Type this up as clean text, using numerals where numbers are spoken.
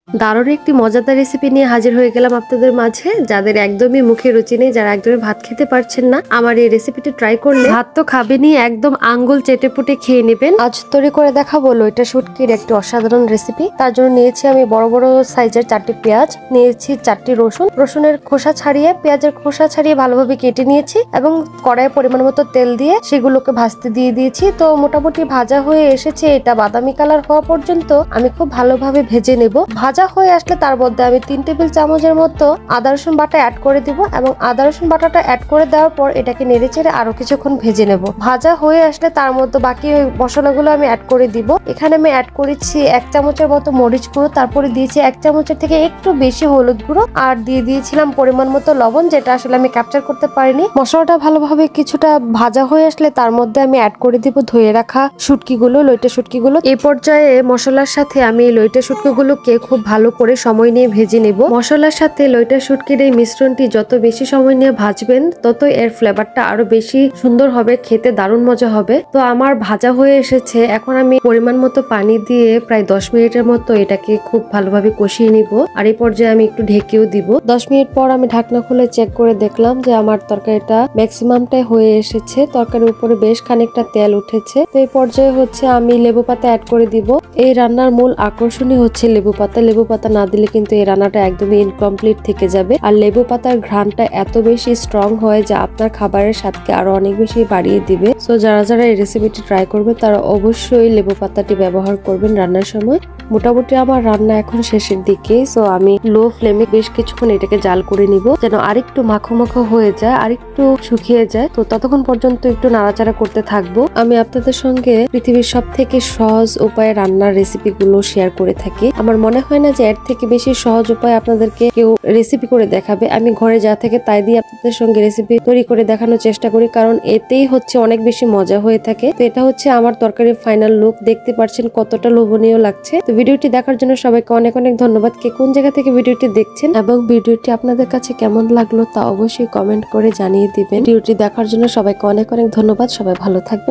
দারুণ একটি মজাদার রেসিপি নিয়ে হাজির হয়ে গেলাম আপনাদের মাঝে। যাদের একদমই মুখে রুচি নেই, যারা একদমই ভাত খেতে পারছেন না, আমার এই রেসিপিটি ট্রাই করলে ভাত তো খাবেনই, একদম আঙ্গুল চেটে পুটে খেয়ে নেবেন। আজ তৈরি করে দেখাবো লইটা শুটকির একটি অসাধারণ রেসিপি। তার জন্য নিয়েছি আমি বড় বড় সাইজের 4টি পেঁয়াজ, নিয়েছি 4টি রসুন, রসুনের খোসা ছাড়িয়ে পেঁয়াজের খোসা ছাড়িয়ে ভালোভাবে কেটে নিয়েছি এবং কড়াইয়ে পরিমাণ মতো তেল দিয়ে সেগুলোকে ভাজতে দিয়ে দিয়েছি। তো মোটামুটি ভাজা হয়ে এসেছে, এটা বাদামি কালার হওয়া পর্যন্ত আমি খুব ভালোভাবে ভেজে নেব। ভাজা হয়ে আসলে তার মধ্যে আমি 3 টেবিল চামচের মতো আদা রসুন বাটা অ্যাড করে দিব এবং আদা রসুন বাটাটা অ্যাড করে দেওয়ার পর এটাকে নেড়েচেড়ে আরো কিছুক্ষণ ভেজে নেব। ভাজা হয়ে আসলে তার মধ্যে বাকি মশলাগুলো আমি অ্যাড করে দিব। এখানে আমি অ্যাড করেছি 1 চামচের মতো মরিচ গুঁড়ো, তারপরে দিয়েছি 1 চামচের থেকে একটু বেশি হলুদ গুঁড়ো, আর দিয়ে দিয়েছিলাম পরিমাণ মতো লবণ, যেটা আসলে আমি ক্যাপচার করতে পারিনি। মশলাটা ভালোভাবে কিছুটা ভাজা হয়ে আসলে তার মধ্যে আমি অ্যাড করে দিব ধুয়ে রাখা শুটকিগুলো, লইটা শুটকিগুলো। এই পর্যায়ে মশলার সাথে আমি লইটা শুটকিগুলোকে খুব ভালো করে সময় নিয়ে ভেজে নেব। মশলার সাথে লইটা শুটকির এই মিশ্রণটি যত বেশি সময় নিয়ে ভাজবেন তত এর ফ্লেভারটা আরো বেশি সুন্দর হবে, খেতে দারুণ মজা হবে। তো আমার ভাজা হয়ে এসেছে, এখন আমি পরিমাণ মতো পানি দিয়ে প্রায় 10 মিনিটের মতো এটাকে খুব ভালোভাবে কষিয়ে নিব। আর এই পর্যায়ে আমি একটু ঢেকেও দিব। 10 মিনিট পর আমি ঢাকনা খুলে চেক করে দেখলাম যে আমার তরকারিটা ম্যাক্সিমামটাই হয়ে এসেছে। তরকারির উপরে বেশ খানিকটা তেল উঠেছে। তো এই পর্যায়ে হচ্ছে আমি লেবু পাতা অ্যাড করে দিব। এই রান্নার মূল আকর্ষণই হচ্ছে লেবু পাতা। লেবু পাতা না দিলে কিন্তু এই রান্নাটা একদমই ইনকমপ্লিট থেকে যাবে। আর লেবু পাতার ঘ্রাণটা এত বেশি স্ট্রং হয় যে আপনার খাবারের স্বাদকে আরো অনেক বেশি বাড়িয়ে দিবে। সো যারা যারা এই রেসিপিটি ট্রাই করবে তারা অবশ্যই লেবু পাতাটি ব্যবহার করবেন রান্নার সময়। মোটামুটি আমার রান্না এখন শেষের দিকে। সো আমি লো ফ্লেমে বেশ কিছুক্ষণ এটাকে জাল করে নিব, যেন আরেকটু মাখো মাখো হয়ে যায়, আরেকটু শুকিয়ে যায়। তো ততক্ষণ পর্যন্ত একটু নাড়াচাড়া করতে থাকবো। আমি আপনাদের সঙ্গে পৃথিবীর সব থেকে সহজ উপায়ে রান্নার রেসিপি গুলো শেয়ার করে থাকি। আমার মনে হয় না যে এর থেকে বেশি সহজ উপায় আপনাদেরকে কেউ রেসিপি করে দেখাবে। আমি ঘরে যা থেকে তাই দিয়ে আপনাদের সঙ্গে রেসিপি তৈরি করে দেখানোর চেষ্টা করি, কারণ এতেই হচ্ছে অনেক বেশি মজা হয়ে থাকে। তো এটা হচ্ছে আমার তরকারির ফাইনাল লুক। দেখতে পাচ্ছেন কতটা লোভনীয় লাগছে। তো ভিডিওটি দেখার জন্য সবাইকে অনেক অনেক ধন্যবাদ। কে কোন জায়গা থেকে ভিডিওটি দেখছেন এবং ভিডিওটি আপনাদের কাছে কেমন লাগলো তা অবশ্যই কমেন্ট করে জানিয়ে দিবেন। ভিডিওটি দেখার জন্য সবাইকে অনেক অনেক ধন্যবাদ। সবাই ভালো থাকবেন।